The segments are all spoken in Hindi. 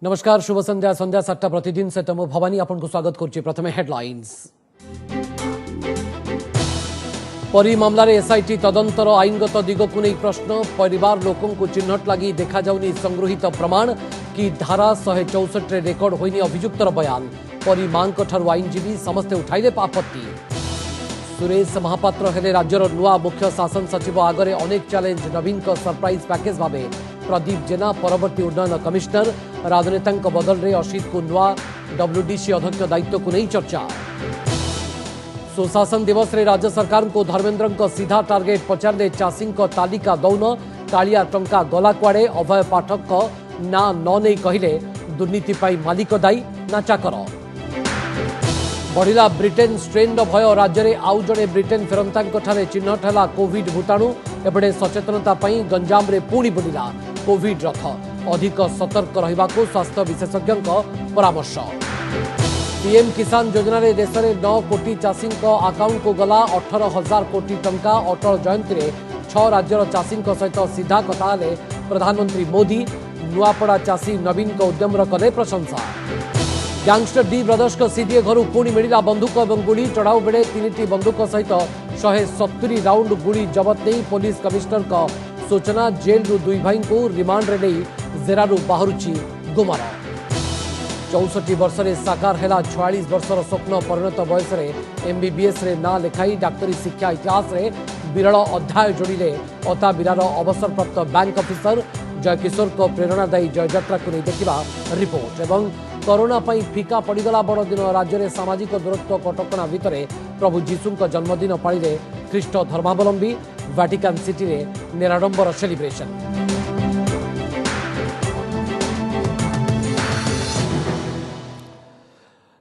नमस्कार शुभ संध्या संध्या 7टा प्रतिदिन से तमो भवानी आपन को स्वागत करछि। प्रथमे हेडलाइंस। परी मामला रे एसआईटी तदंतर आईनगत दिग को नहीं प्रश्न। परिवार लोकों को चिन्हट लगी देखा जाउनी संग्रहित प्रमाण कि धारा 164 रे रेकर्ड होइनी अभियुक्तर बयान। परी मांक ठरु आईनजीवी समस्ते उठाइले आपत्ति। सुरेश महापात्र हेले राज्यर नुआ मुख्य शासन सचिव आगरे अनेक चैलेंज। नवीन को सरप्राइज पैकेज भावे प्रदीप जेना परवर्ती उन्नयन कमिश्नर। राजनेता बदल रे अशीत को नुआ डब्ल्यूडीसी अध्यक्ष दायित्व को नहीं चर्चा। सुशासन दिवस रे राज्य सरकार को धर्मेन्द्र को सीधा टार्गेट पचारे चाषी तालिका दौन। कालिया टंका गला कुआड़े। अभय पाठक को ना न नहीं कहले दुर्नीति पाई मालिक दायी ना चाकर। बढ़िला ब्रिटेन स्ट्रेन भय। राज्य में आउ जड़े ब्रिटेन फेरंता चिन्हट है कोविड भूताणु। एपटे सचेतनता गंजाम रे पुणी बुलिला कोविड रथ। अधिक सतर्क रहा स्वास्थ्य विशेषज्ञ परामर्श। पीएम किसान योजना रे देश में 9 कोटी चाषी अकाउंट को गला 18,000 कोटी टंका। अटल जयंती में 6 राज्यर चाषी सहित सीधा कथा प्रधानमंत्री मोदी। नुआपड़ा चाषी नवीन को उद्यम कले प्रशंसा। गैंगस्टर डी ब्रदर्स को सीडीए घर पुणी मिला बंदूक और गुड़ी। चढ़ाऊ बेले 3टी बंदूक सहित 170 राउंड गुड़ी जबत नहीं पुलिस कमिश्नर का सूचना। जेल रु 2 भाई को रिमांड रे नहीं जेरारू बाहरुची गुमार। 64 वर्ष रे साकार है 46 वर्षर स्वप्न। परिणत बयस एमबीबीएस रे ना लेखाई डाक्तरी शिक्षा इतिहास रे विरल अध्याय जोड़िले अता बिरार अवसरप्राप्त बैंक ऑफिसर। जयकिशोर को प्रेरणादायी जययात्रा को नहीं देखा रिपोर्ट। एवं कोरोना पई फीका पड़गला बड़ दिन। राज्य में सामाजिक दूरत्व कटकणा भितर प्रभु जीशु जन्मदिन पालिले ख्रीष्ट धर्मावलंबी। वाटिकान सिटी रे निराडंबर सेलिब्रेशन।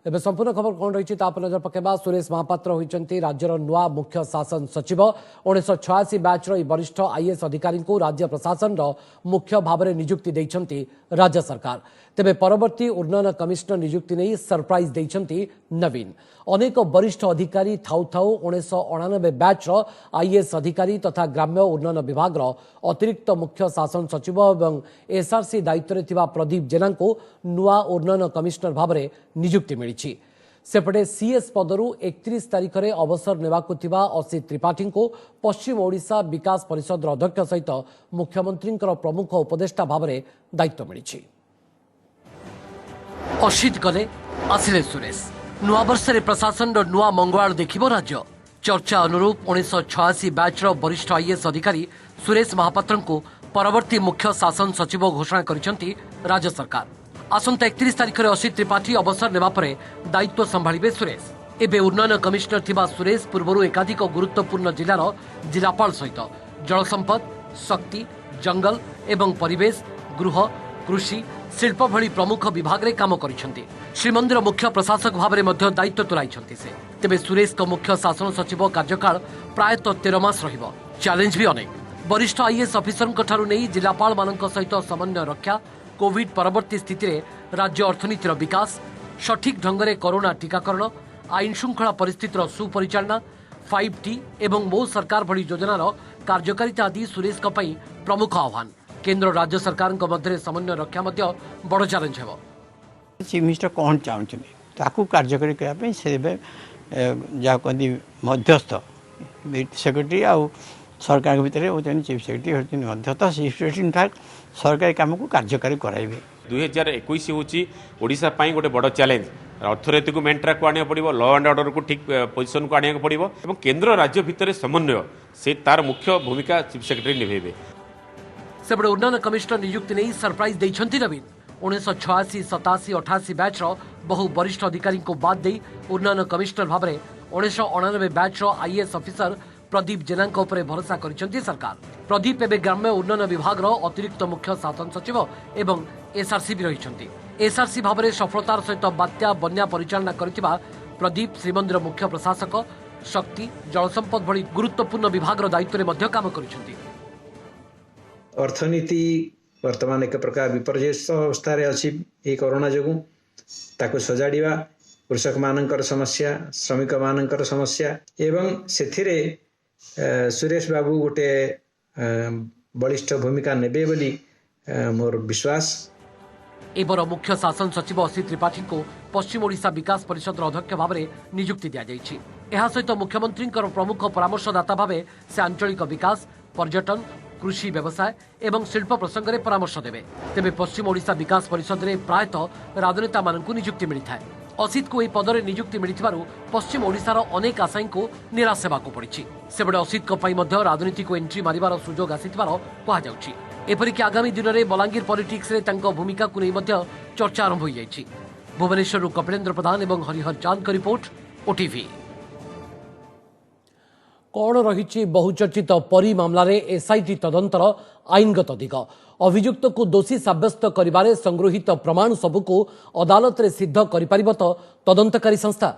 एवं संपूर्ण खबर कौन रही नजर पकेबा। सुरेश महापात्र होइचंती राज्यर नुआ मुख्य शासन सचिव। 1986 बैचर वरिष्ठ आईएएस अधिकारी को राज्य प्रशासन मुख्य भाव में नियुक्ति देइचंती राज्य सरकार। तेबे परवर्ती उन्नयन कमिश्नर नियुक्ति नहीं सरप्राइज देइचंती नवीन। अनेक वरिष्ठ अधिकारी थाउ थाउ 1999 बैचर आईएएस अधिकारी तथा ग्राम्य उन्नयन विभाग अतिरिक्त मुख्य शासन सचिव और एसआरसी दायित्व में थिबा प्रदीप जेना को नुआ उन्नयन कमिश्नर भाव में नियुक्ति मिली। सेपटे सीएस पदरु 31 तारीख में अवसर नेबाकु थिबा असित त्रिपाठी को पश्चिम ओडिशा विकास परिषद अध्यक्ष सहित मुख्यमंत्री प्रमुख उपदेष्टा भाव में दायित्व मिली। असित गले आसिले सुरेश। नुआ वर्ष प्रशासन नुआ मंगवाल देखिबो राज्य। चर्चा अनुरूप 1986 बैचर वरिष्ठ आईएएस अधिकारी सुरेश महापात्र को परवर्ती मुख्य शासन सचिव घोषणा करिसेंती राज्य सरकार। आसंता 31 तारीख में असित त्रिपाठी अवसर नेबा परे दायित्व संभाळिबे सुरेश। एबे उन्नयन कमिश्नर थिबा सुरेश पूर्वरु एकाधिक गुरुत्वपूर्ण जिलार जिलापाल सहित जल संपद, शक्ति, जंगल एवं परिवेश, गृह, कृषि, शिल्प भली प्रमुख विभाग रे काम करिसेंती। श्रीमंदिर मुख्य प्रशासक भाव में मध्य दायित्व तुलाइछंती से। तेबे सुरेश को मुख्य शासन सचिव कार्यकाल प्रायतः 13 मास रहिबो। चैलेंज भी अनेक। वरिष्ठ आईएएस अफिसर ठारू नहीं जिलापाल मानक सहित समन्वय रक्षा। कोविड परवर्ती स्थिति रे राज्य अर्थनीतिर विकास। सठिक ढंग से कोरोना टीकाकरण। आईन श्रृंखला परिस्थितिर सुपरिचालना। 5T एवं मो सरकार भली योजनार कार्यकारिता आदि सुरेश प्रमुख आह्वान। केंद्र राज्य सरकार मध्य समन्वय रक्षा बड़ चैलेंज है। चीफ मिनिस्टर कौन चाहते ताकू कार्यकारी करने जहाँ कहती मध्यस्थ सेक्रेटरी आउ सरकार भितर होती चीफ सेक्रेटरी होती मध्यस्थ। चीफ सेक्रेटरी इनफैक्ट सरकारी काम को कार्यकारी कराइबे। 2021 हूँ ओडिशा पाई गोटे बड़ चैलेंज। अर्थनीति को मेन ट्रैक को आने पड़ो। लॉ एंड ऑर्डर को ठीक पोजिशन को आने पड़ो और केंद्र राज्य भितर समन्वय से तार मुख्य भूमिका चीफ सेक्रेटरी निभेबे। सेपटे उन्नयन कमिश्नर नियुक्ति नहीं सरप्राइज देइछंती नवीन। 1986, 87, 88 बैचर बहु वरिष्ठ अधिकारी को बाद दे उन्नयन कमिश्नर भाव में 1999 बैचर आईएएस अफिसर प्रदीप जेना भरोसा करिसेंती सरकार। प्रदीप एवं ग्राम्य उन्नयन विभाग अतिरिक्त मुख्य शासन सचिव एवं एसआरसी भी रही। एसआरसी भाव में सफलतार सहित बात्या बन्या परिचालना करथिबा प्रदीप श्रीमंदिर मुख्य प्रशासक, शक्ति, जल संपद भली गुरुत्वपूर्ण विभाग दायित्व में काम करिसेंती। अर्थनीति वर्तमान एक प्रकार विपर्यस्त अवस्था अच्छी ये कोरोना जो ताकू सजाड़ा। कृषक मानकर समस्या, श्रमिक मानकर समस्या एवं सेथिरे सुरेश बाबू गोटे बलिष्ठ भूमिका नेबे बोली मोर विश्वास। एबर मुख्य शासन सचिव असित त्रिपाठी को पश्चिम ओडिशा विकास परिषद अध्यक्ष भाव में नियुक्ति दिजाइछि। एहा सहित मुख्यमंत्री प्रमुख परामर्शदाता भाव से आंचलिक विकास, पर्यटन, कृषि, व्यवसाय एवं शिल्प प्रसंग में परामर्श देवे। तेबे पश्चिम ओडिशा विकास परिषद में प्रायतः राजनेता मानकु नियुक्ति मिलता है। असित को यह पदरे नियुक्ति मिलिथिबारु पश्चिम ओडिशार अनेक आशायी को निराश हेबाकु पड़िछि। सेबडे असित को पई मध्य राजनीति को एंट्री मारिबार सुजोग आसिथिबार कुहाଯାଉଛି। एपरिक आगामी दिन में बलांगीर पॉलिटिक्स रे तांको भूमिका को नहीं मध्य चर्चा आरंभ हो जाइछि। भुवनेश्वर कपिलेन्द्र प्रधान एवं हरिहर चांद का रिपोर्ट, ओटीवी। कौन रही बहुचर्चित परी मामला रे एसआईटी तदंतर आईनगत दिग। अभियुक्त को दोषी साब्यस्त करिबारे संगृहीत प्रमाण सबको अदालत रे सिद्ध करिपारिब तो तदंतकारी संस्था।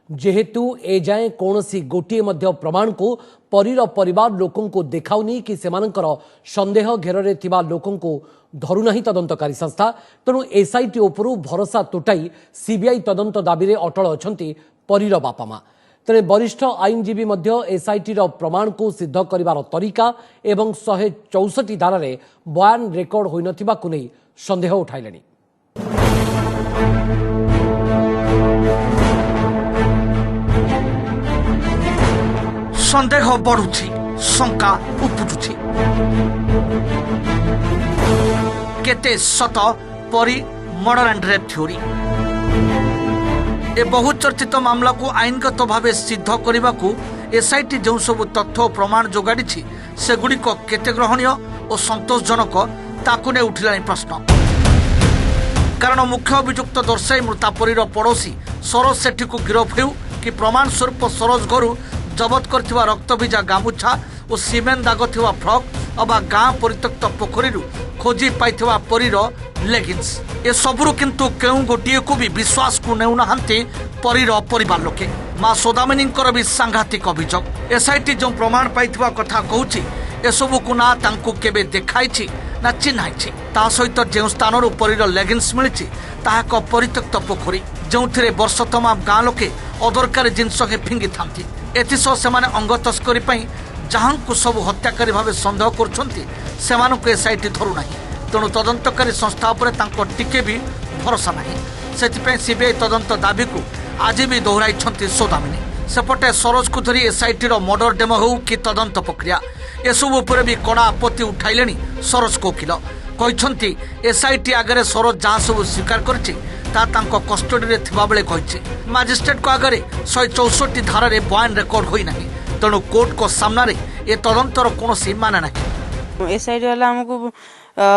जेहेतु ए जाए कौनसी गोटिए मध्य प्रमाण को परीर परिवार लोकों को देखाउनी कि सेमानकर संदेह घेर रे थिबा लोकों को धरुनाही तदंतकारी संस्था। तेणु एसआईटी उपरू भरोसा तुटाई सीबीआई तदंत दाबी रे अटल अछंती परीर बापा मां। तेरे वरिष्ठ आईनजीवी मध्य एसआईटी प्रमाण को सिद्ध करिबार तरीका एवं 164 धारा रे बयान रेकर्ड होई नथिबा को नै संदेह उठाइलेनी। संदेह बढ़ुछि, शंका उपुजुछि। केते सत परी मर्डर एंड रेप थ्योरी। ए बहुचर्चित मामला को आईनगत भाव सिद्ध करने को एसआईटी जो सब तथ्य प्रमाण जोगाड़ी सेगुड़िक केते ग्रहणीय और संतोषजनक ताकू ने उठिला प्रश्न। कारण मुख्य अभियुक्त दर्शाई मृतापरीर पड़ोशी सरोज सेठी को गिरफ हो कि प्रमाण स्वरूप सरोज घर जबत कर रक्तभिजा गामुछा और सीमेंट दाग थिबा फ्रक अबा गाँ परित्यक्त पोखरी खोजी पाइथिबा परीर लेगिंस। ए सबरु किंतु केउ गोटिए को भी विश्वास को नेउ नहांती परीर परिवार लोके। मां सोदामिनींकर भी सांघातिक अभियोग। एसआईटी जो प्रमाण पाइथिबा कथा कहूछि एसबु को ना तांकु केबे देखाइछि ना चिन्हाइछि। ता सहित जो स्थान परीर लेगिंस मिलिछि ताहा एक परित्यक्त पोखरी जोथिरे वर्ष तमाम गाँ लोके अदरकारी जिनस फिंगी थांती। एथिसह सेमाने अंग तस्करी पई जहांकु सब हत्याकारी भाव संदेह करुछंती सेमानकु एसआईटी धरु नाही। तेणु तदंतकारी संस्था उपरे तांको टिके भी भरोसा नाही। सेथिपई सीबीआई तदंत दाबी को आज भी दोहराइछंती सौदामिनी। सेपटे सरोज को धरी एसआईटी मर्डर डेमो हो कि तदंत प्रक्रिया एसबू उपरे भी कड़ा आपत्ति उठाइलेनी सरोज को वकील। कहते एसआईटी आगे सरोज जहाँ सब स्वीकार करछि ता तांको कस्टडी रे थिबा बेले कहिछि। मजिस्ट्रेट को आगे 164 धारा रे बयान रेकर्ड होई नाही। तेणु कोर्ट को सामना रे ए तदंतर कोनोसी माने नाही। एसआईटी वाला हमको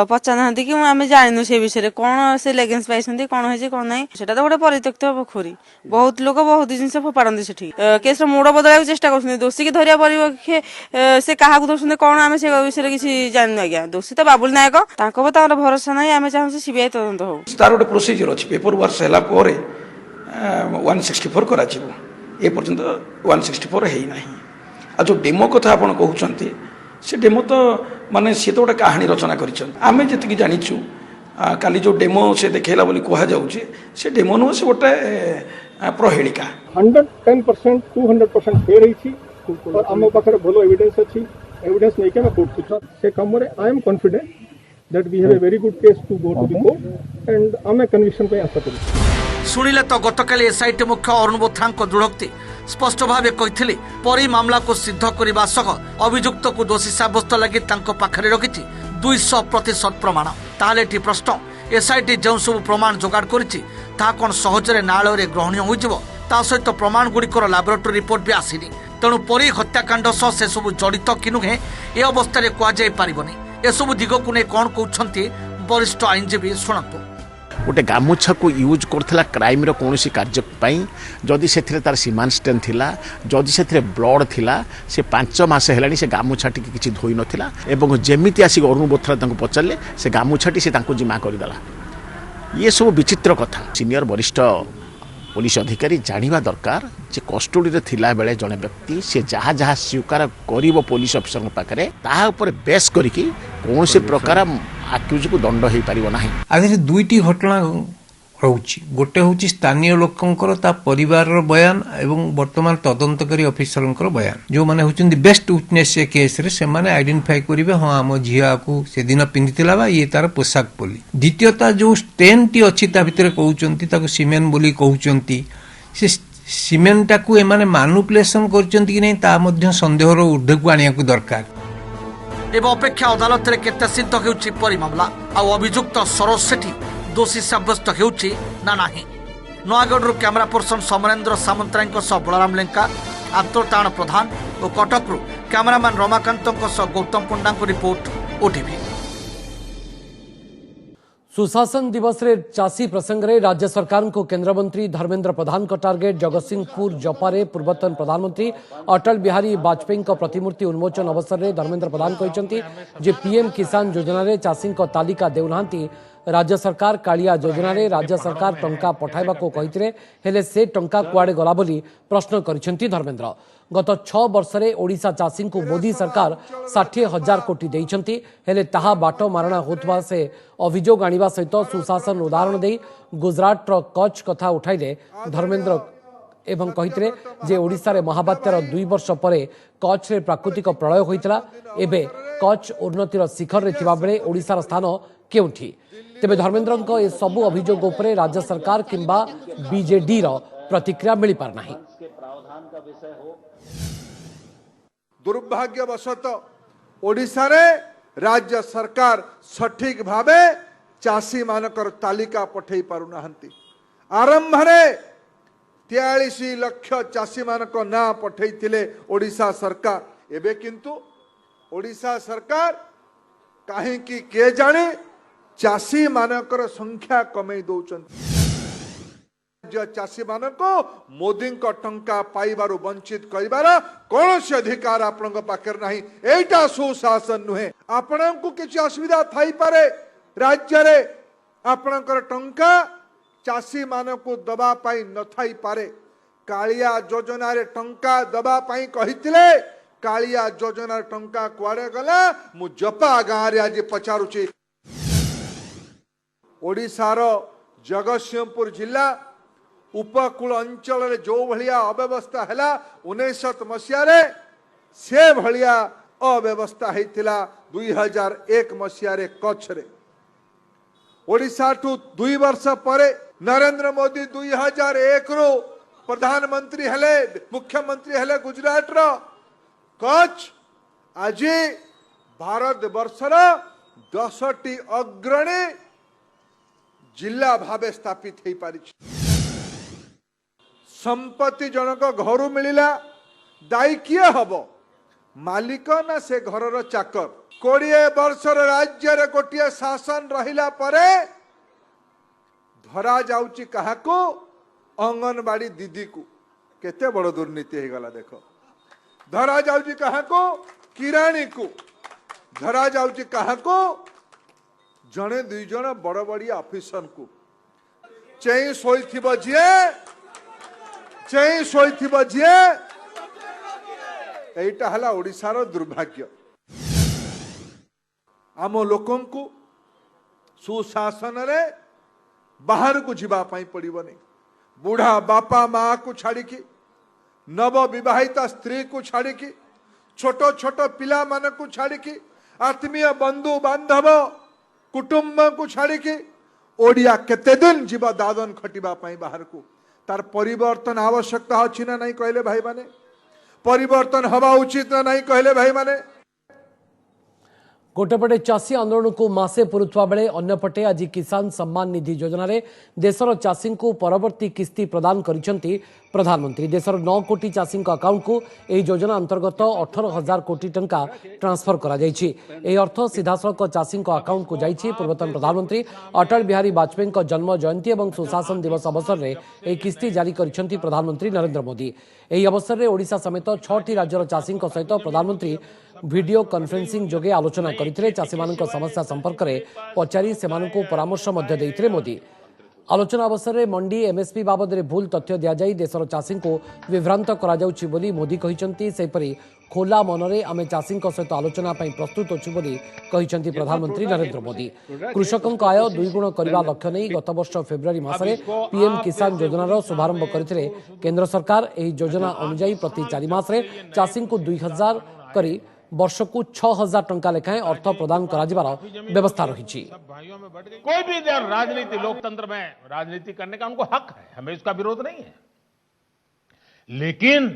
पचार कि आम जानू से विषय कौन से लेगिंस पाई कौन है कौन ना से गोटे परित्यक्त पोखरी बहुत लोग बहुत जिन फोपाड़ती से केस मूड बदल चेष्टा कर दोषी की धरिया परिपक्षे से क्या दोष कौन आम से विषय किसी जानू। आज्ञा दोषी तो बाबुल नायक तार भरोसा ना आम चाहूँ सीबीआई तदंत हो तार गोटे प्रोसीजर अच्छी पेपर वर्क है 164 कर पर्यंत 164 है ना। आ जो डेमो कथा आप कहते से डेमो तो माने सी तो गोटे कहानी रचना करें जी जानीचु काली जो डेमो से देखला बोली कह जाऊे से डेमो नुह से गोटे प्रहेलिका 110% 200% फेयर और आम पाखे भलो एविडेंस अच्छी एविडेंस नहीं के कोर्ट से कम I am confident that we have a very good case to go to the court and um conviction पे आशा करूँ। शुणिले तो गतकाली एसआईटी मुख्य अरुण बोथ्रा दृढ़ोक्ति स्पष्ट भाव कहते परी मामला को सिद्ध करने सह अभियुक्त को दोषी सब्यस्त लगी पाखरे रखी 200% प्रमाण। ताहले टी प्रश्न एसआईटी जो सब प्रमाण जोगाड़ करिछि ता कोन सहजरे न्यायालय ग्रहणीय होइजिवो ता सहित प्रमाण गुड़िकर लैबोरेटरी रिपोर्ट भी आसीनी। तेणु परी हत्याकांड सह से सब जड़ित कि नुहे ए अवस्था कहुई पारबनी। एसबू दिग को नहीं कौन कहते वरिष्ठ आईनजीवी शुणु। गोटे गामुछा को यूज करथिला क्राइम रो कोनोसी कार्य पई जदि सेथिरे तार सीमान स्टेन थिला जदि सेथिरे ब्लड थिला से 5 मास हेलानी से गामुछाटी किछि धोई नथिला एवं जेमिति आसी अरुण बोथ्रा तांको पचले से गामुछाटी से तांको जिमा करिदला। ये सब विचित्र कथा सीनियर वरिष्ठ पुलिस अधिकारी जानिबा दरकार जे कस्टडी रे थिला बेले जने व्यक्ति से जहाँ जहाँ स्वीकार करिवो पुलिस अफिसर पाखरे ता ऊपर बेस करिकि कोनोसी प्रकार आक्यूज को दंड हो पारिबो नाही। आज दुईटी घटना रोची गोटे हूँ स्थानीय लोकंकर ता परिवार बयान एवं वर्तमान तदंतकारी ऑफिसर बयान जो माने होचंदी बेस्ट विटनेस ए केस रे से माने आइडेंटिफाई करिवे हां आम झिया को से दिन पिंधितिला बा ये तार पोशाक बोली द्वितीयता जो स्टेन टी अछि ता भितरे कहउचंती ताको सीमेंट बोली कहउचंती से सीमेंट टाकू एमाने मैनिपुलेशन करचंती कि नहीं ता मध्य संदेहर ऊर्ध्व को आनिया को दरकार एवं अपेक्षा अदालत रे केते सिद्ध हेउछि परि मामला आ अभियुक्त सरोज सेठी दोषी साब्यस्त हेउछि ना नाही। नयागढ़ कैमरा पर्सन समरेन्द्र सामंतराय सह बलराम लेंका आंतरताण प्रधान और कटक कैमरामैन रमाकांत गौतम पंडा रिपोर्ट ओटीवी। सुशासन दिवस रे चासी प्रसंग रे राज्य सरकार को केंद्र मंत्री धर्मेंद्र प्रधान का टार्गेट जगतसिंहपुर जपारे पूर्वतन प्रधानमंत्री अटल बिहारी वाजपेयी का प्रतिमूर्ति उन्मोचन अवसर रे धर्मेंद्र प्रधान कहते जे पीएम किसान योजना रे चासी तालिका देउनांती राज्य सरकार कालिया योजना रे राज्य सरकार टंका पठाइबा को कहितरे हेले से टंका कुआडे गला बोली प्रश्न करिसेंती धर्मेंद्र। गत 6 वर्ष रे ओडिशा चासी को मोदी सरकार 60,000 कोटी देइछंती हेले ताहा बाटो मारणा होतबा से अभियोग आनिबा सहित सुशासन उदाहरण देई गुजरात रो कच्छ कथा उठाइले धर्मेंद्र एवं कहितरे जे ओडिशा रे महाबात्यार 2 वर्ष परे कच्छ रे प्राकृतिक प्रलय होइतला एबे कच्छ उन्नतिर शिखर रे थिबा बेले ओडिशा रो स्थान केउठी तेबे धर्मेंद्र को ए सबु अभियोग उपरे राज्य सरकार किंबा बीजेडी रो प्रतिक्रिया मिली पार नाही। दुर्भाग्यवशत ओडिशा रे राज्य सरकार सठिक भावे चासी मानकर तालिका पठेई पारु नाहंती। आरंभ रे 43 लाख चासी मानक ना पठेई थिले ओडिशा सरकार एबे किंतु ओडिशा सरकार काहे कि के जाने चासी मानकर संख्या कमे दौचंती। चासी मानको मोदी को टंका पाइबारु वंचित करिबार कौनसी अधिकार आपन पाखर नाही। एटा सुशासन नुहे। आपनको किछि असुविधा थाई पारे राज्य रे आपनकर टंका चासी मानको दबा पाई न थाई पारे। कालिया योजना रे टंका दबा पाई कहितिले कालिया योजना रे टंका कुआडे गला मु जपा गाँ रे आज पचारुची। ओडिशार जगतसिंहपुर जिला उपकूल अंचल रे जो भलिया अव्यवस्था हैला 19 मसीहा रे से भलिया अव्यवस्था हेतिला 2001 मसीहा रे कच्छ रे। ओडिशा टू 2 वर्ष परे नरेंद्र मोदी 2001 रो प्रधानमंत्री हेले मुख्यमंत्री हेले गुजरात रो कच्छ आज भारत वर्षर 10टी अग्रणी जिला भावे स्थापित हो पारि। संपत्ति जनक घर मिलिला दायी किए हब मालिक ना से घर चाकर। 20 वर्षर राज्य रे गोटे शासन रहिला परे धरा जाउची काहाको अंगनवाड़ी दीदी को केते बड़ दुर्नीति हे गला देख। धरा जाउची काहाको किराणी को धरा जाउची काहाको जने 2 जन बड़ बड़ी ऑफिसर को चेई सोइथिबो जे एटा हला ओडिशार दुर्भाग्य। आम लोकन को सुशासन रे बाहर को जीवा पाई पड़िबनी। बुढ़ा बापा माँ को छाड़ी की नव विवाहिता स्त्री को छाड़ी की छोटो छोटो पिला मान को छाड़ी की आत्मीय बंधु बांधव कुटुंब को छाड़ी की ओडिया केते दिन जीवा दादन खटिबा पाई बाहर को तार परिवर्तन आवश्यकता अछि ना नहीं कहले भाई माने परिवर्तन हवा उचित ना नहीं कहले भाई माने। गोटेपटे चाषी आंदोलन को मासे पुरुवा बेले अन्यपटे आज किसान सम्मान निधि योजना रे देशर चाषी को परवर्ती किस्ती प्रदान करिसेंती प्रधानमंत्री। देशर 9 कोटी चाषी अकाउंट को यह योजना अंतर्गत 18,000 कोटी टंका ट्रांसफर करा जायछि। एही अर्थ सीधासलख चाषी अकाउंट को जायछि। पूर्वतन प्रधानमंत्री अटल बिहारी वाजपेयी जन्म जयंती और सुशासन दिवस अवसर में यह किस्ती जारी करिसेंती प्रधानमंत्री नरेंद्र मोदी। एही अवसर में ओडिशा समेत 6टी राज्यर चाषी सहित प्रधानमंत्री वीडियो कॉन्फ्रेंसिंग जोगे आलोचना करथिले। चाषी मानक समस्या संपर्क में पचारि सेमानकु परामर्श मध्य देइथिले मोदी। आलोचना अवसर में मंडी एमएसपी बाबद में भूल तथ्य दिजाई देशर चाषी को विभ्रांत कर मोदी कहते सेपरी खोला मनरे आमे चाषी सहित आलोचना प्रस्तुत अच्छु प्रधानमंत्री नरेंद्र मोदी कृषकों आय दुईगुण करने लक्ष्य नहीं गत वर्ष फेब्रुआरी मासरे पीएम किसान योजनार शुभारंभ करते केंद्र सरकार एही योजना अनुसार प्रति 4 मासरे चाषी को 2000 करी वर्ष को 6000 टंका लेखाएं अर्थ प्रदान कराजिबार व्यवस्था रही। कोई भी राजनीति लोकतंत्र में राजनीति करने का उनको हक है, हमें इसका विरोध नहीं है, लेकिन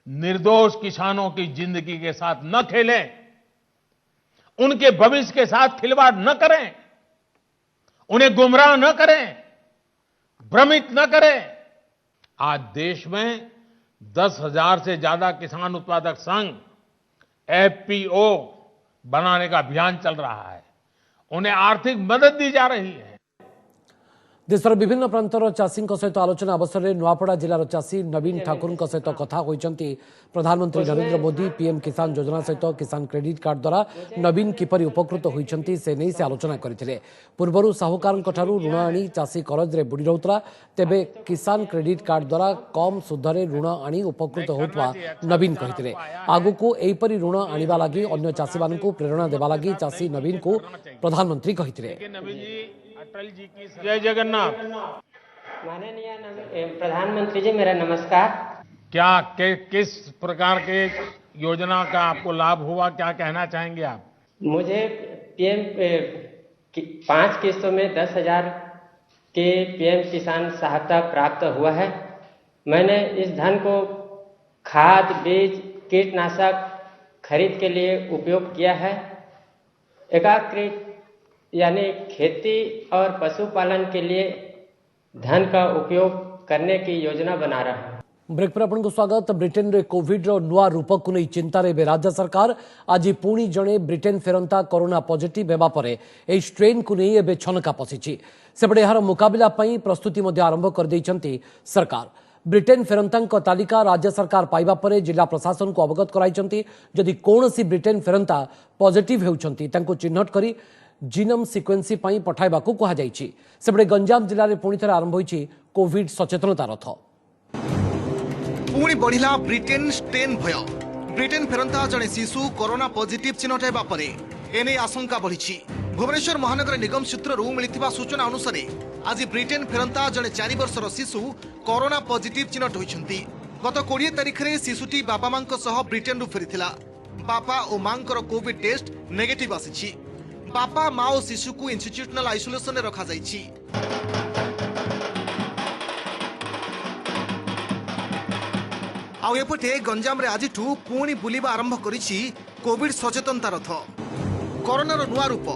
निर्दोष किसानों की जिंदगी के साथ न खेलें, उनके भविष्य के साथ खिलवाड़ न करें, उन्हें गुमराह न करें, भ्रमित न करें। आज देश में 10,000 से ज्यादा किसान उत्पादक संघ एफपीओ बनाने का अभियान चल रहा है, उन्हें आर्थिक मदद दी जा रही है। देशर विभिन्न प्रांतर चाषी सहित आलोचना अवसर में नुआपड़ा जिलार चाषी नवीन ठाकुर सहित कथा होती प्रधानमंत्री नरेंद्र मोदी पीएम किसान योजना सहित किसान क्रेडिट कार्ड द्वारा नवीन किपरि उपकृत होती से नहीं से आलोचना करते। पूर्वर साहूकार ऋण आनी चाषी करजरे बुड़ी रहुला, तेबे किसान क्रेडिट कार्ड द्वारा कम सुधरे ऋण आनी उपकृत होता नवीन कहते। आगुक एपरी ऋण आनिबा लागि अन्य चाषी मानकु प्रेरणा देबा लागि चाषी नवीन को प्रधानमंत्री कहते। अटल जी की जय जगन्नाथ। माननीय प्रधानमंत्री जी, मेरा नमस्कार। क्या किस प्रकार के योजना का आपको लाभ हुआ, क्या कहना चाहेंगे आप? मुझे पीएम 5 किस्तों में 10,000 के पीएम किसान सहायता प्राप्त हुआ है। मैंने इस धन को खाद, बीज, कीटनाशक खरीद के लिए उपयोग किया है। एकीकृत यानी खेती और पशुपालन के लिए धन का उपयोग करने की योजना बना रहा है। ब्रेक पर आपको स्वागत। ब्रिटेन रे कोविड रो नुआ रूप को नहीं चिंतार एवं राज्य सरकार आज पुणी जड़े ब्रिटेन फेरंता कोरोना पॉजिटिव हेबा परे एही स्ट्रेन को नहीं एवं छनका पशिछि। सेपटे यार मुकाबला पई प्रस्तुति मध्य आरंभ कर दैछंती सरकार। ब्रिटेन फेरंता तालिका राज्य सरकार पाइबा परे जिला प्रशासन को अवगत कराइछंती। जदि कोनोसी ब्रिटेन फेरंता पॉजिटिव हेउछंती तांको चिन्हट करी जीनोम सिक्वेन्सी पई पठाइबाकू कहा जाइछि। सेपटे गंजाम जिले में पुणी थरे आरंभ होइछि कोविड सचेतनता रथ। पुणी बढ़िला ब्रिटेन स्ट्रेन भय। ब्रिटेन फेरंता जड़े शिशु कोरोना पॉजिटिव चिन्हट हेबा परे एने आशंका बढ़ी। भुवनेश्वर महानगर निगम सूत्रରୁ मिलिथिबा सूचना अनुसार आज ब्रिटेन फेरंता जड़े 4 वर्षर शिशु कोरोना पॉजिटिव चिन्हट होइछंती। गत 20 तारिख रे शिशुटी बापा मांक सह ब्रिटेन रु फेरिथिला। बापा और मांकर कोविड टेस्ट नेगेटिव आसीछि। बापा मां और शिशु को इंस्टीट्यूशनल आइसोलेशन में रखा जाइछि। आउएपटे गंजाम रे आजिठू पुणी बुलिबा आरंभ करिछि कोविड सचेतनता रथ। कोरोनार नुआ रूप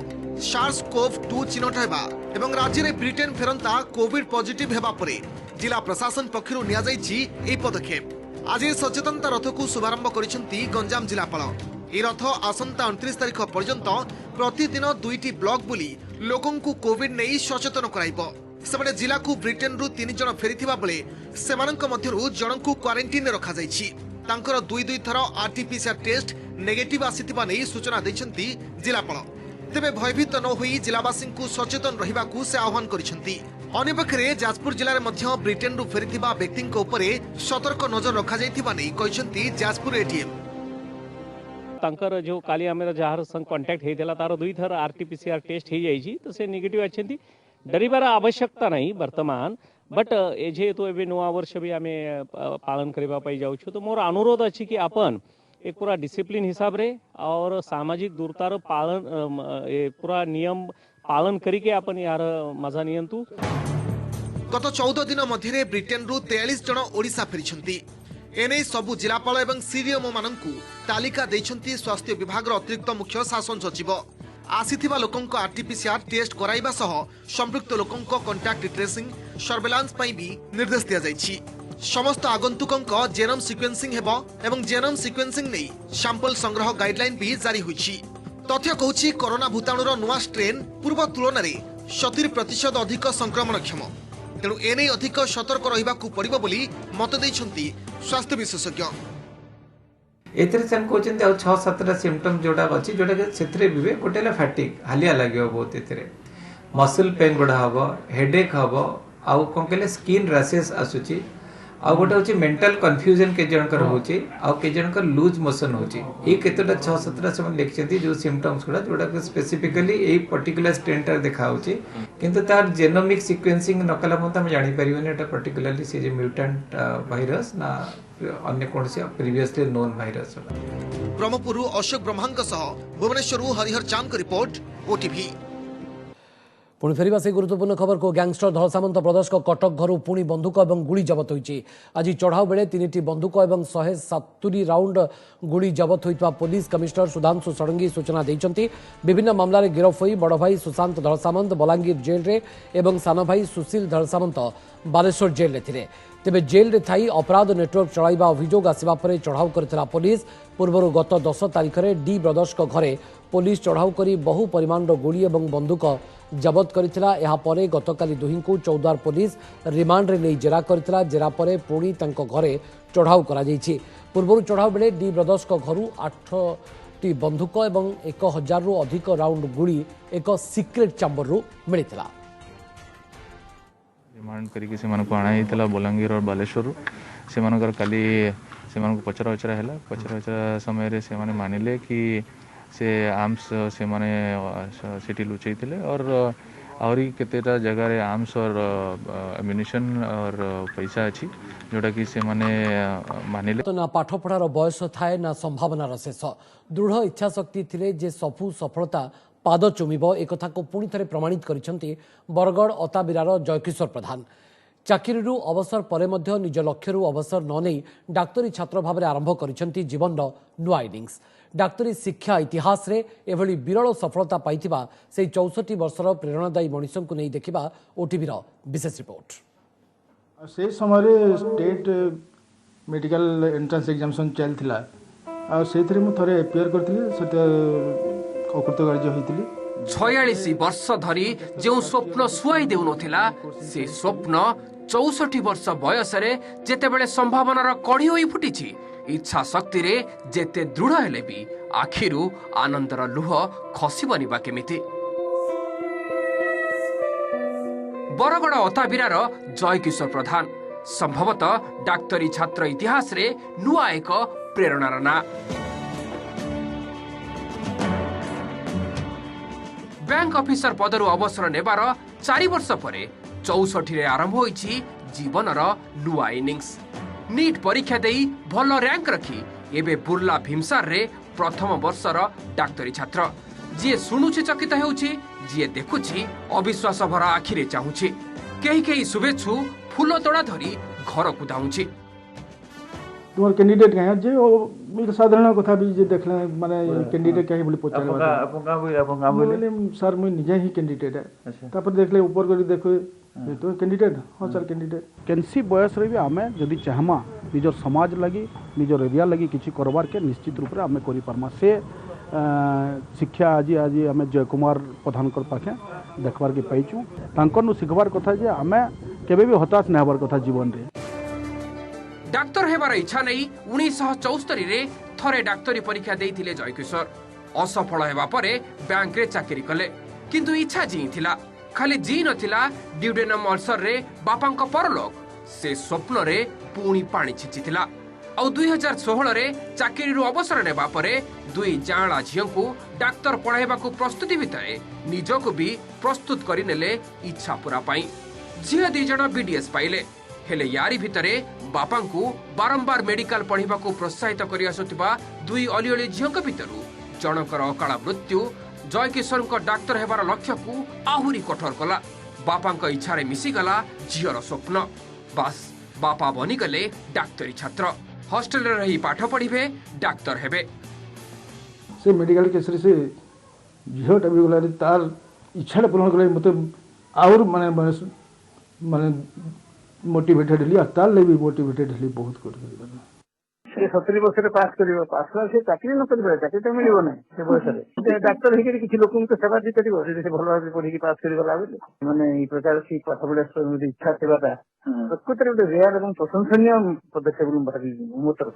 SARS-CoV-2 चिन्हट हेबा एवं राज्य रे ब्रिटेन फेरंता कोविड पॉजिटिव हेबा परे जिला प्रशासन पक्षरु निया जाइछि एई पदक्षेप। आज सचेतनता रथ को शुभारंभ करिसेंती गंजाम जिलापाल। ए रथ आसंता 29 तारिख पर्यंत प्रतिदिन 2टी ब्लॉक बुली लोकों को कोविड नहीं सचेतन कराइबो। सेबडे जिला को ब्रिटेन रु 3 जन फेरिथिबा बेले सेमानंक मध्यरु जनकु क्वारंटाइन रखा जाइछि। तांकर 2 थर आरटीपीसीआर टेस्ट नेगेटिव आसीथिबा नै सूचना दैछंती जिलापाल। तेबे भयभीत न होई जिलावासी को सचेतन रहिबाकू से आह्वान करिसेंती। अन्यपक्षे जाजपुर जिले में ब्रिटेन रु फेरिथिबा व्यक्तिंक उपरे सतर्क नजर रखा जाइथिबा नै कहिसेंती जाजपुर एटीएम। तांकर जो काली आमे जार संग कांटेक्ट हेदेला तार 2 थर आरटीपीसीआर टेस्ट हे जाइछि तो से नेगेटिव आछंती। डरिबार आवश्यकता नहीं वर्तमान, बट ए जेहेतु एबे नवा वर्ष भी आमे पालन करबा पाई जाउ छु। तो मोर अनुरोध अछि कि अपन एक पूरा डिसिप्लिन हिसाब रे और सामाजिक दूरतार पालन पूरा नियम पालन करिके अपन यार मजा नियंतु। गत 14 दिन मध्य ब्रिटेन रु 43 जन ओडिशा फेरिछंती। एने सबु जिलापाल एवं सीडीएमओ माननकु तालिका दैछंती स्वास्थ्य विभाग अतिरिक्त मुख्य शासन सचिव। आसीथिबा लोकंक आरटीपीसीआर टेस्ट कराइबा सह संपृक्त लोकंक कांटेक्ट ट्रेसिंग सर्वेलांस पई भी निर्देश दिया जाइछि। समस्त आगंतुकंक जेनोम सिक्वेन्सिंग हेबो एवं जेनोम सिक्वेन्सिंग नै सैंपल संग्रह गाइडलाइन भी जारी होइछि। तथ्य कहूछि कोरोना भूताणुर नुआ स्ट्रेन पूर्व तुलन में 70% अधिक संक्रमणक्षम। तेणु एने अधिक सतर्क रहिबाकू पड़िबो बोली मत दैछंती स्वास्थ्य विशेषज्ञ। एथरे सेम कोचन ते 6-7टा सिम्पटम जोटा अछि जोटा के सेथरे बिबे गोटेला फैटिक हालिया लागियो बहुत एथरे मसल पेन गुड़ा हम हेडेक हम आउ कौन कहले स्किन रैसेस आसूची आउ गोटे हूँ मेंटल कन्फ्यूजन के जनकर होची आउ के जनकर लूज मोशन होची ये केतोटा 6-7 से लिखिं जो सिम्पटम्स गुड़ा जोटा स्पेसिफिकली यही पर्टिकुलर स्ट्रेनटार देखा होची किंतु तार जेनोमिक सिक्वेंसिंग नकला मत हम जानी परिबनी एटा पर्टिकुलरली से जे म्यूटेंट वायरस ना अन्य कौन से previously known virus Brahmapur Ashok ब्रह्मांक सह भुवनेश्वर हरिहर चांद का रिपोर्ट ओटीवी। पुणी फेरिबा से गुरुत्वपूर्ण खबर को गैंगस्टर धल सामंत ब्रदर्स कटक घर पुणी बंधुक और गुड़ी जबत होती आज चढ़ाऊ बेले 3टी बंधुक और 170 राउंड गुड़ी जबत होता पुलिस कमिश्नर सुधांशु षडंगी सूचना देते विभिन्न मामलें गिरफ हो बड़ भाई सुशांत धल सामंत बलांगीर जेल और सान भाई सुशील धल सामंत बालेश्वर जेल थे तेबे जेल रे थाई अपराध नेटवर्क चलाइबा अभियोग आसिबा परे चढ़ाऊ करथिला पुलिस पूर्वरु गत 10 तारिख में डी ब्रदर्स घरे पुलिस चढ़ाऊ करी बहु परिमाण गुड़ी और बंदूक जबत करथिला। एहा परे गतकाली दुही को चौद्वार पुलिस रिमांड रे नहीं जेरा करथिला जेरा परे पुणी तांको घरे चढ़ाऊ करा जायछि। पूर्वरु चढ़ाऊ बेले डी ब्रदर्स घरु 8टी बंदूक और 1000 रु अधिक राउंड गुड़ी एक सिक्रेट चैम्बर रु मिलिथिला। रिमांड करके से अणाई बलांगीर और बालेश्वर से काली से पचरा उचरा है पचरा उचरा समय से मानिले कि से आर्म्स से सीटी लुचई थे और आहरी केतेटा जगह रे आर्म्स और एम्युनिशन और पैसा अच्छी जोटा कि से मानिले तो ना पाठ पढ़ार बयस थाए ना संभावनार शेष दृढ़ इच्छा शक्ति थिले जे सबु सफलता पाद चुमिब एक कथा को पुणी थे प्रमाणित करिसेंती बरगढ़ अताबिरार जयकिशोर प्रधान। चाकरी अवसर पर निज लक्ष्य अवसर न नहीं डाक्तरी छात्र भाव में आरंभ करिसेंती जीवन नुआ इनिंग्स। डाक्तरी शिक्षा इतिहास रे एभली विरल सफलता पाइथिबा से 64 वर्षर प्रेरणादायी मनीष को नहीं देखा ओटीवी विशेष रिपोर्ट। से समय स्टेट मेडिकल एंट्रांस एग्जामिनेशन चलता से मुझे एपियर करती अकृतकार्य होती 46 वर्ष धरी जो स्वप्न सुआई देउनथिला से स्वप्न 64 वर्ष बयस रे जेतेबेले संभावनार कड़ी होई फुटिछि इच्छा शक्ति रे जेते दृढ़ हेले भी आखिरु आनंदर लुह खसिबनी बा केमिति। बरगड़ अताबिरार जयकिशोर प्रधान संभवतः डाक्तरी छात्र इतिहास रे नुआ एक प्रेरणार ना। बैंक ऑफिसर पदरु अवसर नेबार 4 वर्ष परे 64 रे आरंभ होईछि जीवनर नुआ इनिंग्स। नीट परीक्षा देई भल रैंक रखी एबे बुर्ला भीमसार रे प्रथम वर्षर डाक्तरी छात्र जी शुणुछि चकित हेउछि जी देखुछि अविश्वास भरा आखिरे चाहुछि केही केही शुभेच्छु फूल तोड़ा धरी घर को धाउछि। तुम कैंडिडेट कहाँ जे एक साधारण कथा भी जे देखले माने कैंडिडेट कहीं बोली पचारे सर मुझे निजे ही कैंडिडेट है तापर देखले ऊपर कर देखो तो कैंडिडेट हाँ सर कैंडिडेट कैंसी बयस रे भी आमे जदि चाहमा निजर समाज लगी निजर एरिया लगी किछि करबार के निश्चित रूप रे आमे करि पारमा से शिक्षा आज आज आमे जय कुमार प्रधान कर पाखे देखबार के पाइछु तांकर नु सिखबार कथा जे आमे केबे भी हताश न होबार कथा जीवन रे। डाक्तर हेबार इच्छा नहीं 1974 रे थरे डाक्तरी परीक्षा देइथिले जयकिशोर असफल हेबा परे बैंक रे चाकरी कले किंतु इच्छा जी थिला खाली जी नथिला ड्यूडेनम अल्सर रे बापांक परलोक से स्वप्न रे पुणी पानी छिचिथिला और 2016 रे चाकरी अवसर नेबा परे दुई जांला झियों को डाक्तर पढ़ाइबा को प्रस्तुति भितरे निजको भी प्रस्तुत करि नेले इच्छा पूरा पाई। झियो 2 जण बीडीएस पाइले हेले यारी भितरे बापांकु बारंबार मेडिकल पढ़िबा को प्रोत्साहित करि आसुतिबा दुई अलिअलि झियों भितरु जनकर अकाल मृत्यु जयकिशोर डाक्तर हेबार लक्ष्य को आहुरी कठोर कला। बापांक इच्छा रे मिसी गला झियर स्वप्न बास बापा बनी गले डाक्तरी छात्र हॉस्टल रे रही पाठ पढ़िबे डाक्तर हेबे। से मेडिकल केस रे से झियो टाइप गला तार इच्छा पूर्ण गले मते और माने माने मोटिवेटेड हली तार ले भी मोटिवेटेड हली बहुत कर से 70 वर्ष रे पास करिवो पास से चाकरी न करिवो चाकरी तो मिलिवो नै से बयस रे डाक्टर हेके किछि लोकन के सेवा करिवो से भल भाबे पढ़ी के पास करि गला माने ई प्रकार से पाठ पढ़ा इच्छा सेवाटा प्रकृति रे रेयर एवं प्रशंसनीय पदक्षेप भाबी मोतर।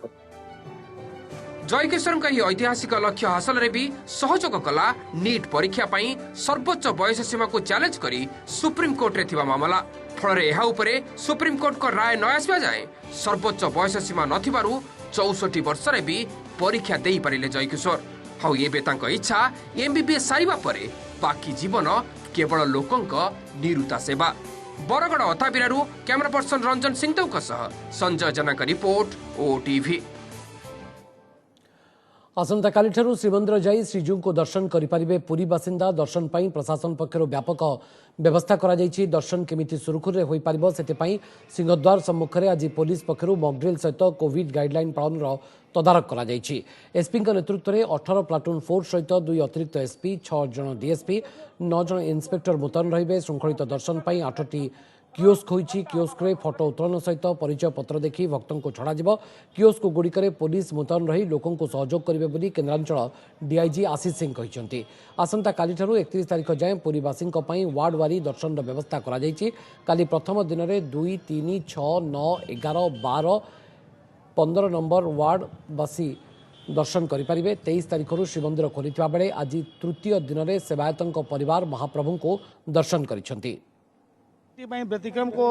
जयकिशोर का ऐतिहासिक लक्ष्य हासिल रे भी सहयोग कला नीट परीक्षा पई सर्वोच्च बयस सीमा को चैलेंज करी सुप्रीम कोर्ट रे थिबा मामला फल यह उपरे सुप्रीम कोर्ट को राय न आसवा जाए सर्वोच्च बयस सीमा नथिबारु 64 वर्ष रे भी परीक्षा देई पारिले जयकिशोर हाउ एबे तांको इच्छा एमबीबीएस सारिबा परे बाकी जीवन केवल लोकंक निरुता सेवा बरगड़ अताबिरारू कैमरा पर्सन रंजन सिंहदेव संजय जना का रिपोर्ट ओटीवी। आसंता काली ठारू श्रीमंदिर जाई श्रीजू को दर्शन करें पुरी बासिंदा दर्शन पाई प्रशासन पक्षर व्यापक व्यवस्था करा जायछि। दर्शन केमिति सुरखुरे होई पारिबो सेतिपाई सिंहद्वार सम्मुखरे आज पुलिस पक्षर मॉकड्रिल सहित कोविड गाइडलाइन पालन तदारक करा जायछि। एसपी नेतृत्व में 18 प्लाटून फोर्स सहित 2 अतिरिक्त एसपी 6 जन डीएसपी 9 जन इन्स्पेक्टर मुतयन रहिबे। श्रृंखलित दर्शन पाई 8टी कियोस्क होईछि। कियोस्क रे फोटो उत्तोलन सहित परिचय पत्र देखि भक्तों को छड़ा जिवो। कियोस्क गुड़िकरे पुलिस मुतयन रही लोकों को सहयोग करिवे बोली केन्द्रांचल डीआईजी आशीष सिंह कहिसेंति। आसंता काली ठारू 31 तारिख जाए पुरीवासी वार्ड वारी दर्शन व्यवस्था करा जायछि। काली प्रथम दिन में 2, 3, 6, 9, 11, 12, 15 नंबर वार्डवासी दर्शन करें। 23 तारिख श्रीमंदिर खोली बेले आज तृतीय दिन में सेवायतों परिवार महाप्रभु को दर्शन करिसेंति। व्यतिक्रम को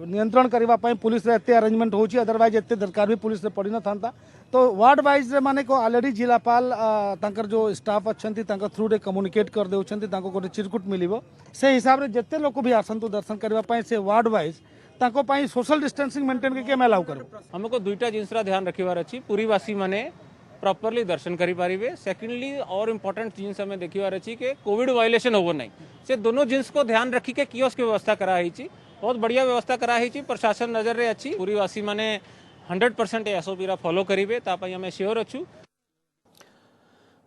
नियंत्रण करने पुलिस एत अरेंजमेंट हो अदरवाइज एत दरकार भी पुलिस पड़ न था। तो वार्ड वाइज माने को ऑलरेडी जिलापाल तांकर जो स्टाफ अच्छा थ्रू रे कम्युनिकेट कर देउछंती गोटे चिरकुट मिलिबो से हिसाब रे जत्ते लोक भी आसंतु दर्शन करने से वार्ड वाइज तांको पाई सोशल डिस्टेंसिंग मेंटेन करके हम अलाउ करू। हमको दुईटा जिनसरा ध्यान रखिबार अछि पुरीवासी माने प्रॉपरली दर्शन करि पारिबे। सेकेंडली और इम्पोर्टेंट जिनस हमें देखिबार अछि कि कोविड वायलेशन होबो नहीं से दोनों जिनस को ध्यान रखी के कियोस्क की व्यवस्था करा हिची। बहुत बढ़िया व्यवस्था करा हिची। प्रशासन नजर रे अछि पुरीवासी माने 100% एसओपी रा फॉलो करिवे ता पई हमें श्योर अछु।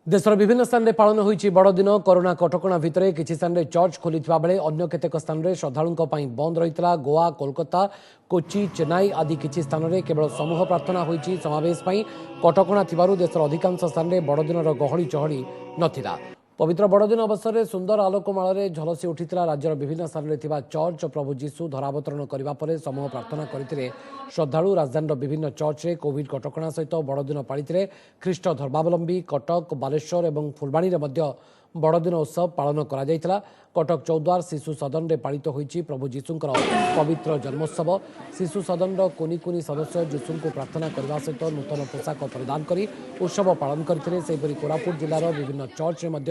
देशर विभिन्न स्थान में पालन होईछि बड़दिन। कोरोना कटकणा भितर किछि स्थान में चर्च खोली बेले अन्य केतेक स्थान में श्रद्धालुओं बंद रही। गोवा, कोलकाता, कोची, चेन्नई आदि किछि स्थान में केवल समूह प्रार्थना होईछि। समावेश पई कटकणा थिबारु देशर अधिकांश स्थान में बड़दिनर गहली चहली नथिला। पवित्र बड़दिन अवसर में सुंदर आलोकमाल झलसी उठिला। राज्यर विभिन्न स्थान में चर्च प्रभु जीशु धरावतरण करने पर समूह प्रार्थना करते श्रद्धालु। राजधानी विभिन्न चर्च में कोविड कटकणा सहित बड़दिन पालिते ख्रीष्ट धर्मावलंबी कटक, बालेश्वर और फुलबाणी में बड़दिन उत्सव पालन करा जायतिला। कटक चौद्वार शिशु सदन में पालित होईछि प्रभु जीशुंकर पवित्र जन्मोत्सव। शिशु सदन कोनी कोनी सदस्य जीशु को प्रार्थना करने सहित नूतन पोशाक परिधान कर उत्सव पालन करते। सेहिपरि कोरापुट जिलार विभिन्न चर्च में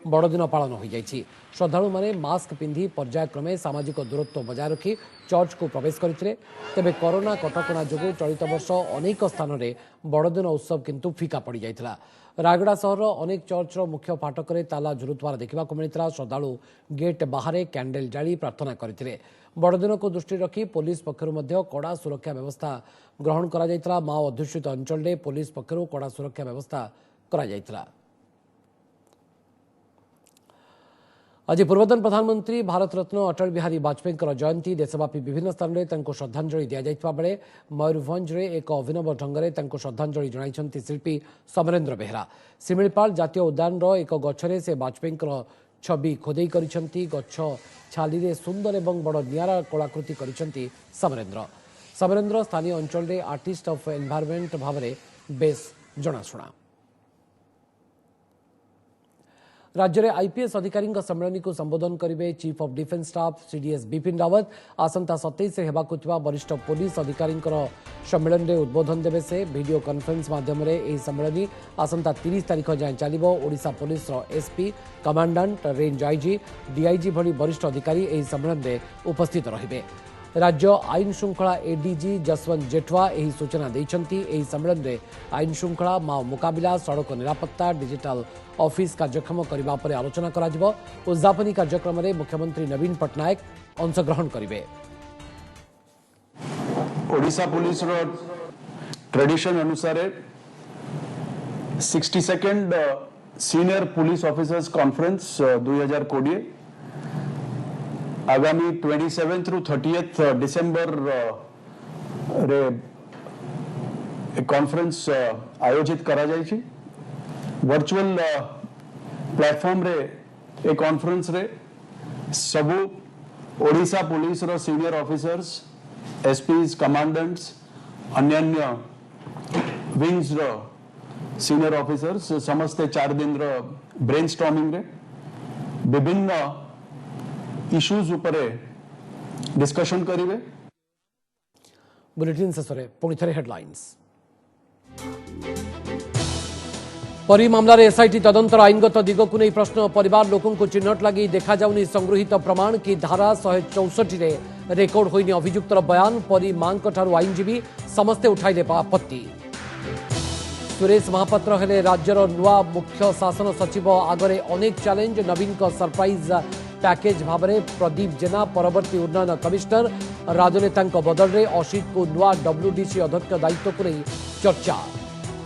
बड़दिन पालन हो जायछि। श्रद्धालु माने मास्क पिंधि पर्यायक्रमे सामाजिक दूरत्व बजाय रखी चर्च को प्रवेश करते। तेबे कोरोना कटकणा जोगु चलित वर्ष अनेक स्थान में बड़दिन उत्सव किंतु फीका पड़ जायतिला। रायगड़ा सहर अनेक चर्चर मुख्य फाटक ताला झुलुवार देखा मिलता। श्रद्धालु गेट बाहर कैंडेल जाली प्रार्थना करते। बड़दिन को दृष्टि रखी पुलिस पक्षर कड़ा सुरक्षा व्यवस्था ग्रहण करा। माओ अध्युषित अंचल में पुलिस पक्षर कड़ा सुरक्षा व्यवस्था करा। आज पूर्वतन प्रधानमंत्री भारत रत्न अटल बिहारी वाजपेयी जयंती। देशव्यापी विभिन्न स्थान में श्रद्धांजलि दि जाइथिबा बेले मयूरभंज रे एक अभिनव ढंग से श्रद्धांजलि जणाइछन्ति शिल्पी समरेंद्र बेहरा। शिमिलपाल जातीय उद्यान एक गछरे से वाजपेयी छवि खोदे करिसेंति। गछ छाली रे सुंदर एवं बड़ नियारा कलाकृति करिसेंति समरेंद्र स्थानीय अंचल रे आर्टिस्ट ऑफ एनवायरनमेंट भाव में बेस जनाशुना। राज्य में आईपीएस अधिकारी सम्मेलन को संबोधन करेंगे chief of defence staff CDS Bipin Rawat. आसंता 27 होगा वरिष्ठ पुलिस अधिकारी सम्मेलन में उद्बोधन देवे से। वीडियो कॉन्फ्रेंस माध्यम सम्मेलन आसंता 30 तारिख जाए चलो। Odisha police SP, commandant, range IG, DIG भली वरिष्ठ अधिकारी सम्मेलन में उपस्थित रहिबे। राज्य आईन श्रृंखला एडीजी जसवंत जेठवा यही सूचना देइछन्ति। सम्मेलन में आईन श्रृंखला, माओ मुकाबिला, सड़क निरापत्ता, डिजिटल ऑफिस कार्यक्षम करने पर आलोचना करा जिवो। उद्यापनी कार्यक्रम में मुख्यमंत्री नवीन पट्टनायक अंशग्रहण करेंगे। ओडिशा पुलिस रो ट्रेडिशन अनुसार 62nd senior police officers conference 2020 आगामी 27 थ्रू 30 डिसेंबर रे कॉन्फ्रेंस आयोजित करा जायछि। वर्चुअल प्लेटफॉर्म रे ए कॉन्फ्रेंस रे सबु ओडिशा पुलिस रो सीनियर ऑफिसर्स, एसपीज, कमांडेंट्स, अन्य विंग्स रो सीनियर ऑफिसर्स समस्ते 4 दिन ब्रेनस्टॉर्मिंग रे विभिन्न इश्यूज उपरे डिस्कशन करिवे। बुलेटिन शेष में पुणी थे हेडलाइंस। परी मामलार एसआईटी तदंतर आईनगत दिग को नहीं प्रश्न। परिवार लोकों को चिन्हट लगी देखा जाउनी संगृहीत प्रमाण कि धारा 164 रे रेकर्ड होइनी अभियुक्तर बयान। परी मां ठारू आईनजीवी समस्ते उठाइले आपत्ति। सुरेश महापात्र हेले राज्यर नुआ मुख्य शासन सचिव। आगरे अनेक चैलेंज। नवीन को सरप्राइज पैकेज भाव में प्रदीप जेना परवर्ती उन्नयन कमिश्नर। राजनेता बदल में असित को नुआ डब्ल्यूडीसी अध्यक्ष दायित्व को नहीं चर्चा।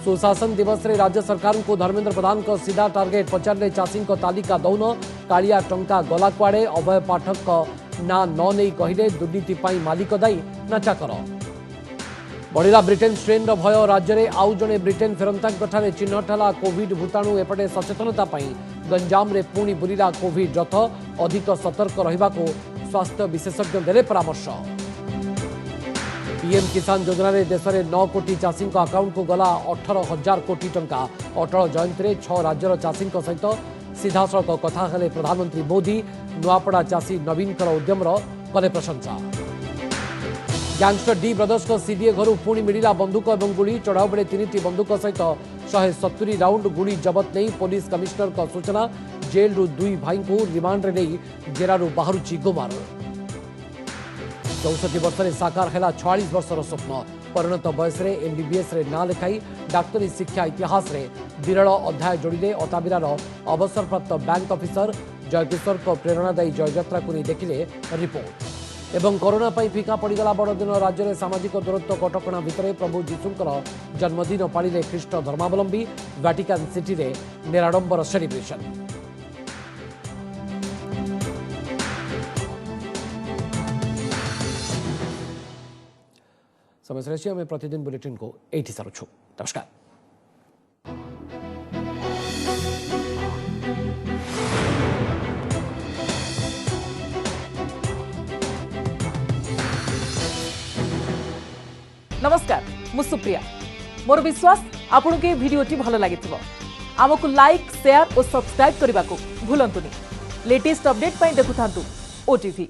सुशासन दिवस रे राज्य सरकार को धर्मेंद्र प्रधान को सीधा टार्गेट। पचारे चाषी तालिका दौन कालिया टंका गला कुआड़े। अभय पाठक ना न नहीं कहले दुर्नीति मालिक दायी ना चाकर। बढ़ला ब्रिटेन स्ट्रेन भय। राज्य में आउ जड़े ब्रिटेन फेरंता चिन्हट है कोविड भूताणु। एपटे सचेतनता गंजाम रे पुणी बुलिला कोविड रथ। अधिक सतर्क रहिबा को स्वास्थ्य विशेषज्ञ देले परामर्श। पीएम किसान योजना रे देश में 9 कोटी चाषी अकाउंट को गला 18,000 कोटी टंका। अटल जयंती में 6 राज्यर चाषी सहित सीधा सड़क कथा हेले प्रधानमंत्री मोदी। नुआपड़ा चाषी नवीन उद्यम कले प्रशंसा। गैंगस्टर डी ब्रदर्स को सीडीए घर पुणी मिला बंदूक और गुड़ी। चढ़ाऊ बेले 3टी बंदूक सहित 170 राउंड गुड़ी जबत नहीं पुलिस कमिश्नर को सूचना। जेल रु 2 भाई को रिमांड रे नहीं जेरारू बाहरुची गुमार। 64 वर्ष में साकार है 46 वर्षर स्वप्न। परिणत बयस एमबीबीएस ना लिखाई डाक्तरी शिक्षा इतिहास रे विरल अध्याय जोड़िले। अताबिरार अवसरप्राप्त बैंक ऑफिसर जयकिशोर को प्रेरणादायी जययात्रा को नहीं देखिले रिपोर्ट। एवं कोरोना फिका पड़गला बड़दिन। राज्य में सामाजिक दूरत्व कटकणा भितर प्रभु जीशुंकर जन्मदिन पालिले ख्रीष्ट धर्मावलंबी। वाटिकान सिटी रे निराडंबर सेलिब्रेशन। समय से हमें प्रतिदिन बुलेटिन को एठी सारुछु। नमस्कार। नमस्कार मु सुप्रिया। मोर विश्वास आपन के वीडियोटी भल लगी आमको लाइक शेयर और सब्सक्राइब करने को भूलंतुनि। लेटेस्ट अपडेट देखुथांतु ओटीवी।